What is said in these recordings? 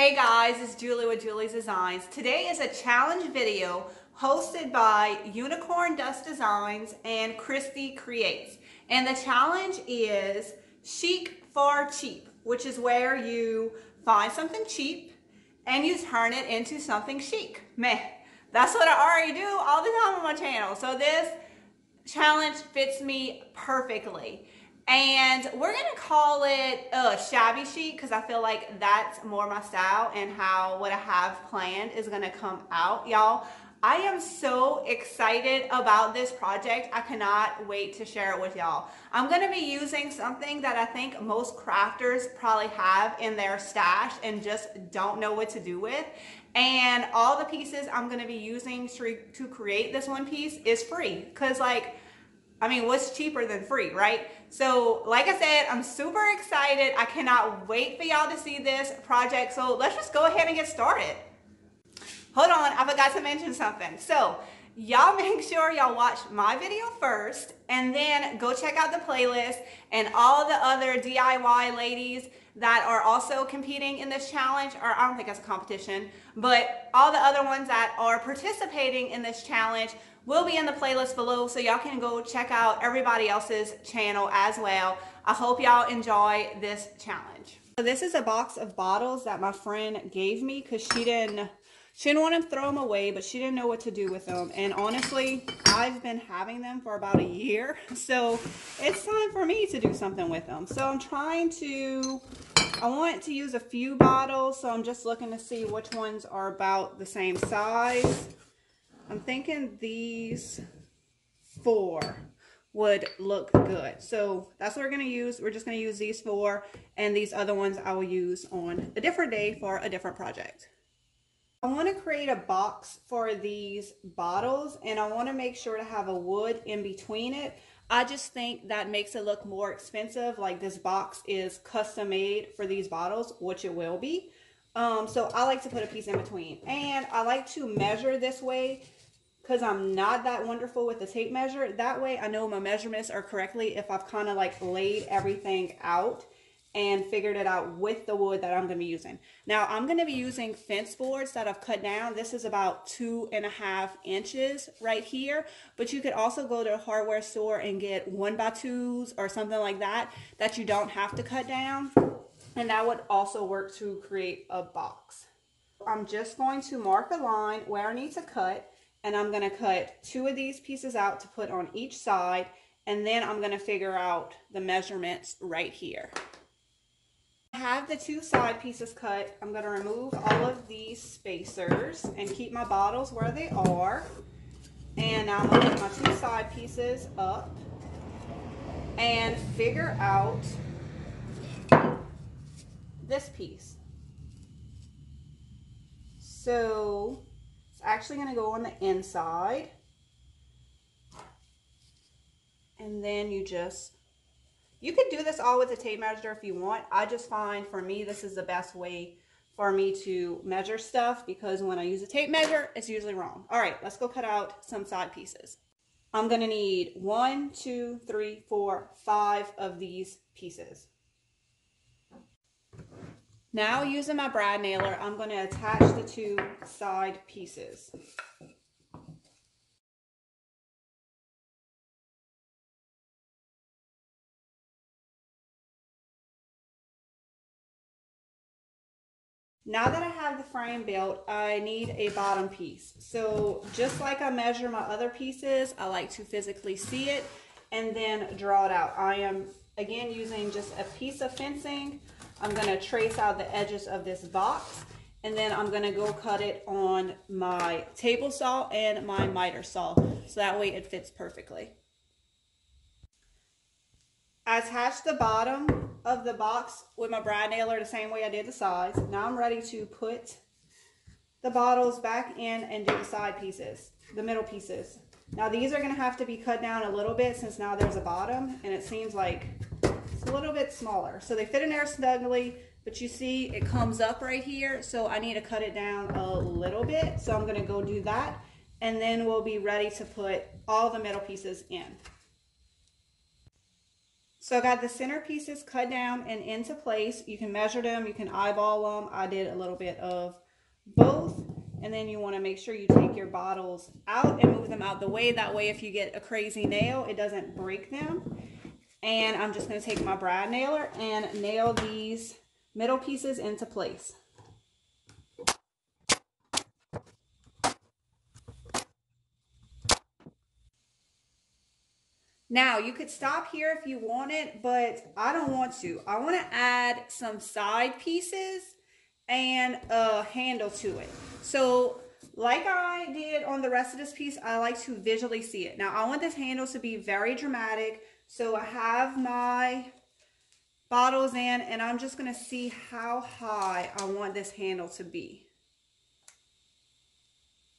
Hey guys, it's Julie with Julie's Designs. Today is a challenge video hosted by Unicorn Dust Designs and Christy Creates. And the challenge is chic for cheap, which is where you find something cheap and you turn it into something chic. Meh. That's what I already do all the time on my channel. So this challenge fits me perfectly. And we're gonna call it shabby chic because I feel like that's more my style and how what I have planned is gonna come out, y'all. I am so excited about this project. I cannot wait to share it with y'all. I'm gonna be using something that I think most crafters probably have in their stash and just don't know what to do with. And all the pieces I'm gonna be using to create this one piece is free. Cause I mean, what's cheaper than free, right? So, like I said, I'm super excited. I cannot wait for y'all to see this project. So let's just go ahead and get started. Hold on, I forgot to mention something. So, y'all make sure y'all watch my video first and then go check out the playlist and all the other DIY ladies that are also competing in this challenge, or I don't think it's a competition, but all the other ones that are participating in this challenge will be in the playlist below, so y'all can go check out everybody else's channel as well. I hope y'all enjoy this challenge. So this is a box of bottles that my friend gave me because she didn't want to throw them away, but she didn't know what to do with them. And honestly, I've been having them for about a year, so it's time for me to do something with them. So I want to use a few bottles, so I'm just looking to see which ones are about the same size. I'm thinking these 4 would look good. So that's what we're going to use. We're just going to use these 4, and these other ones I will use on a different day for a different project. I want to create a box for these bottles, and I want to make sure to have a wood in between it. I just think that makes it look more expensive, like this box is custom made for these bottles, which it will be. So I like to put a piece in between, and I like to measure this way because I'm not that wonderful with the tape measure. That way I know my measurements are correctly if I've kind of like laid everything out and figured it out with the wood that I'm going to be using. Now I'm going to be using fence boards that I've cut down. This is about 2.5 inches right here, but you could also go to a hardware store and get 1x2s or something like that that you don't have to cut down, and that would also work to create a box. I'm just going to mark a line where I need to cut, and I'm going to cut 2 of these pieces out to put on each side, and then I'm going to figure out the measurements right here. I have the 2 side pieces cut. I'm going to remove all of these spacers and keep my bottles where they are. And now I'm going to put my 2 side pieces up and figure out this piece. So it's actually going to go on the inside, and then you could do this all with a tape measure if you want. I just find for me this is the best way for me to measure stuff, because when I use a tape measure it's usually wrong. All right, let's go cut out some side pieces. I'm going to need 1, 2, 3, 4, 5 of these pieces. Now, using my brad nailer, I'm going to attach the 2 side pieces. Now that I have the frame built, I need a bottom piece. So just like I measure my other pieces, I like to physically see it and then draw it out. I am, again, using just a piece of fencing. I'm going to trace out the edges of this box, and then I'm going to go cut it on my table saw and my miter saw, so that way it fits perfectly. I attached the bottom of the box with my brad nailer the same way I did the sides. Now I'm ready to put the bottles back in and do the side pieces, the middle pieces. Now these are going to have to be cut down a little bit since now there's a bottom, and it seems like it's a little bit smaller. So they fit in there snugly, but you see it comes up right here, so I need to cut it down a little bit. So I'm going to go do that, and then we'll be ready to put all the middle pieces in. So I got the center pieces cut down and into place. You can measure them, you can eyeball them. I did a little bit of both. And then you want to make sure you take your bottles out and move them out the way. That way if you get a crazy nail, it doesn't break them. And I'm just going to take my brad nailer and nail these middle pieces into place. Now you could stop here if you wanted, but I don't want to. I want to add some side pieces and a handle to it. So like I did on the rest of this piece, I like to visually see it. Now I want this handle to be very dramatic. So I have my bottles in and I'm just going to see how high I want this handle to be.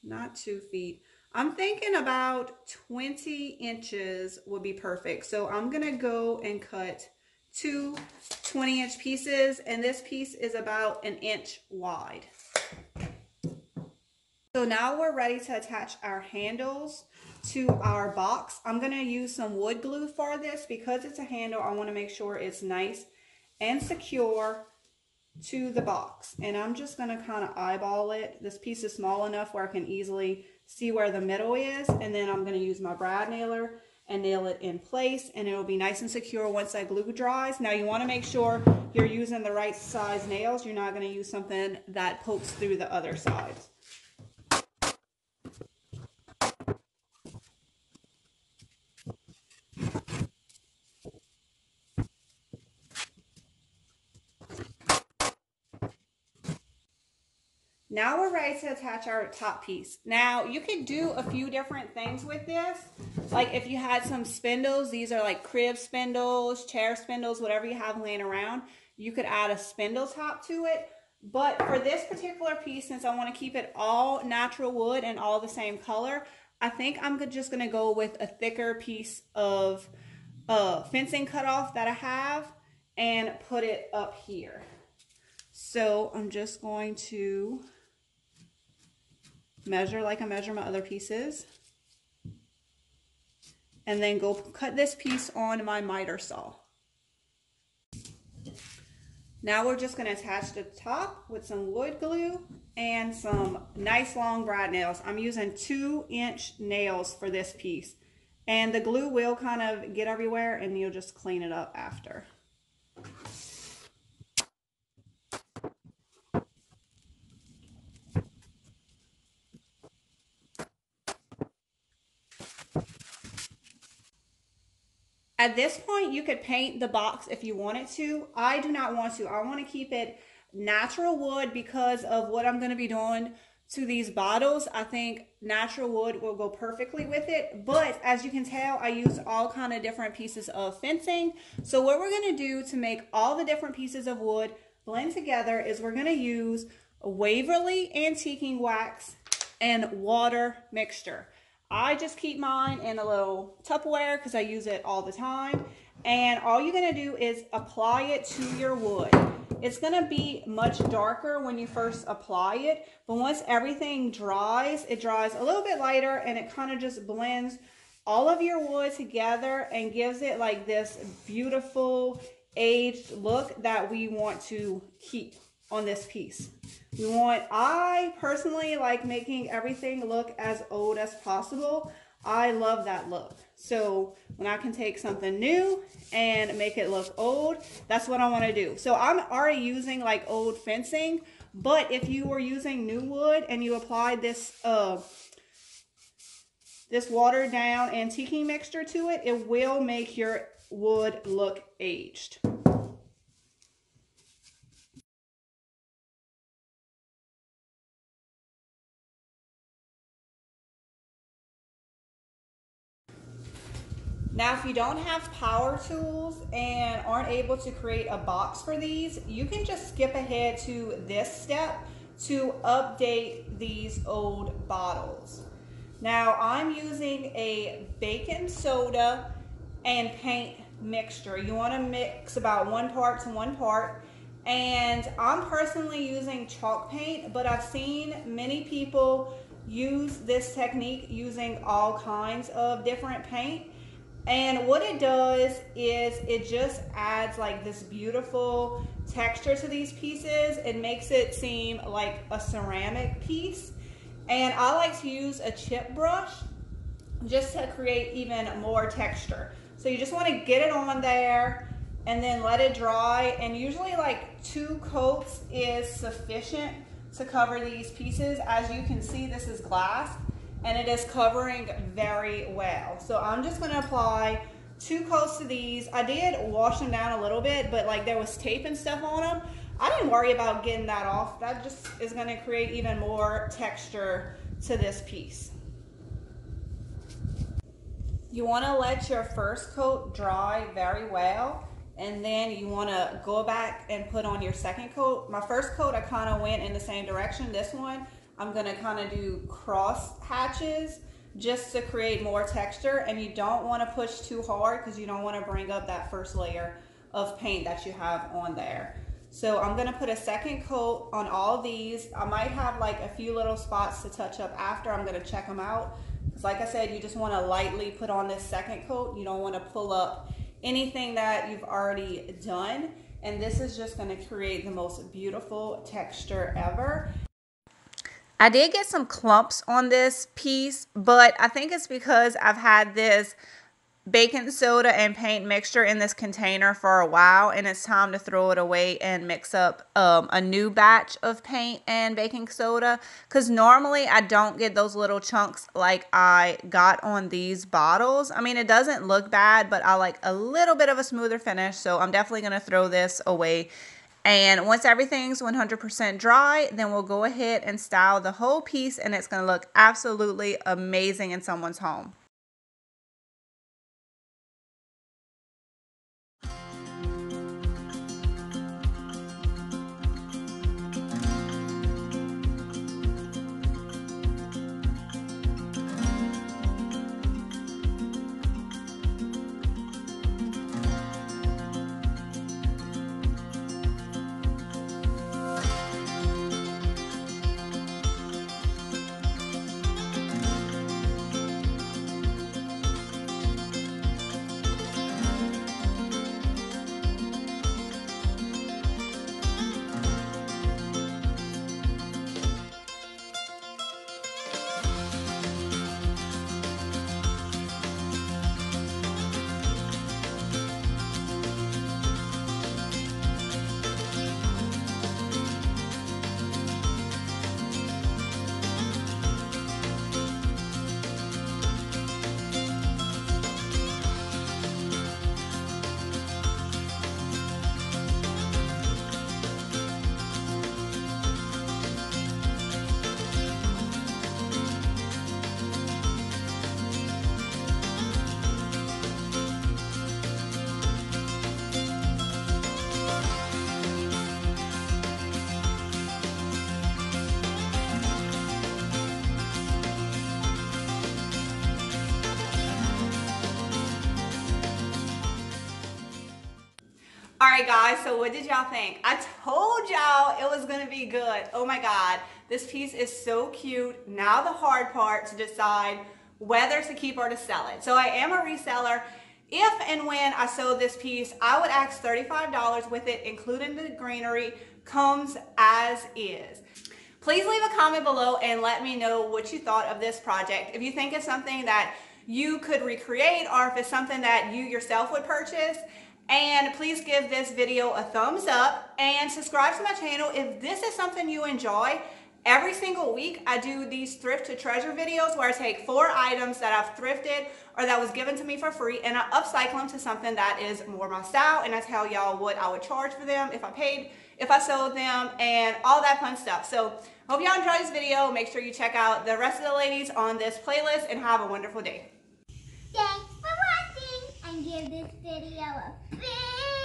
Not 2 feet. I'm thinking about 20 inches would be perfect. So I'm going to go and cut 2 20-inch pieces, and this piece is about 1 inch wide. So now we're ready to attach our handles to our box. I'm going to use some wood glue for this because it's a handle. I want to make sure it's nice and secure to the box, and I'm just going to kind of eyeball it. This piece is small enough where I can easily see where the middle is, and then I'm going to use my brad nailer and nail it in place, and it'll be nice and secure once that glue dries. Now you want to make sure you're using the right size nails. You're not going to use something that pokes through the other sides. Now we're ready to attach our top piece. Now you could do a few different things with this. Like if you had some spindles, these are like crib spindles, chair spindles, whatever you have laying around, you could add a spindle top to it. But for this particular piece, since I want to keep it all natural wood and all the same color, I think I'm just going to go with a thicker piece of fencing cutoff that I have and put it up here. So I'm just going to measure like I measure my other pieces, and then go cut this piece on my miter saw. Now we're just going to attach the top with some wood glue and some nice long brad nails. I'm using 2-inch nails for this piece, and the glue will kind of get everywhere and you'll just clean it up after. At this point, you could paint the box if you wanted to. I do not want to. I want to keep it natural wood because of what I'm going to be doing to these bottles. I think natural wood will go perfectly with it. But as you can tell, I used all kind of different pieces of fencing. So what we're going to do to make all the different pieces of wood blend together is we're going to use a Waverly antiquing wax and water mixture. I just keep mine in a little Tupperware because I use it all the time. And all you're going to do is apply it to your wood. It's going to be much darker when you first apply it, but once everything dries, it dries a little bit lighter, and it kind of just blends all of your wood together and gives it like this beautiful aged look that we want to keep on this piece. I personally like making everything look as old as possible. I love that look. So when I can take something new and make it look old, that's what I want to do. So I'm already using like old fencing, but if you were using new wood and you applied this this watered down antiquing mixture to it, it will make your wood look aged. Now, if you don't have power tools and aren't able to create a box for these, you can just skip ahead to this step to update these old bottles. Now, I'm using a baking soda and paint mixture. You want to mix about 1 part to 1 part. And I'm personally using chalk paint, but I've seen many people use this technique using all kinds of different paint. And what it does is it just adds like this beautiful texture to these pieces. It makes it seem like a ceramic piece. And I like to use a chip brush just to create even more texture. So you just want to get it on there and then let it dry. And usually like 2 coats is sufficient to cover these pieces. As you can see, this is glass and it is covering very well. So I'm just going to apply 2 coats to these. I did wash them down a little bit, but like there was tape and stuff on them. I didn't worry about getting that off. That just is going to create even more texture to this piece. You want to let your first coat dry very well, and then you want to go back and put on your second coat. My first coat, I kind of went in the same direction. This one, I'm going to kind of do cross hatches just to create more texture, and you don't want to push too hard because you don't want to bring up that first layer of paint that you have on there. So I'm going to put a second coat on all these. I might have like a few little spots to touch up after. I'm going to check them out. Because like I said, you just want to lightly put on this second coat. You don't want to pull up anything that you've already done. And this is just going to create the most beautiful texture ever. I did get some clumps on this piece, but I think it's because I've had this baking soda and paint mixture in this container for a while, and it's time to throw it away and mix up a new batch of paint and baking soda, because normally I don't get those little chunks like I got on these bottles. I mean, it doesn't look bad, but I like a little bit of a smoother finish, so I'm definitely going to throw this away. And once everything's 100% dry, then we'll go ahead and style the whole piece, and it's going to look absolutely amazing in someone's home. Alright guys, so what did y'all think? I told y'all it was going to be good. Oh my god, this piece is so cute. Now the hard part to decide whether to keep or to sell it. So I am a reseller. If and when I sold this piece, I would ask $35 with it, including the greenery, comes as is. Please leave a comment below and let me know what you thought of this project. If you think it's something that you could recreate or if it's something that you yourself would purchase. And please give this video a thumbs up and subscribe to my channel if this is something you enjoy. Every single week I do these thrift to treasure videos where I take 4 items that I've thrifted or that was given to me for free and I upcycle them to something that is more my style, and I tell y'all what I would charge for them, if I paid, if I sold them, and all that fun stuff. So hope y'all enjoyed this video. Make sure you check out the rest of the ladies on this playlist and have a wonderful day. Thanks for watching and give this video a big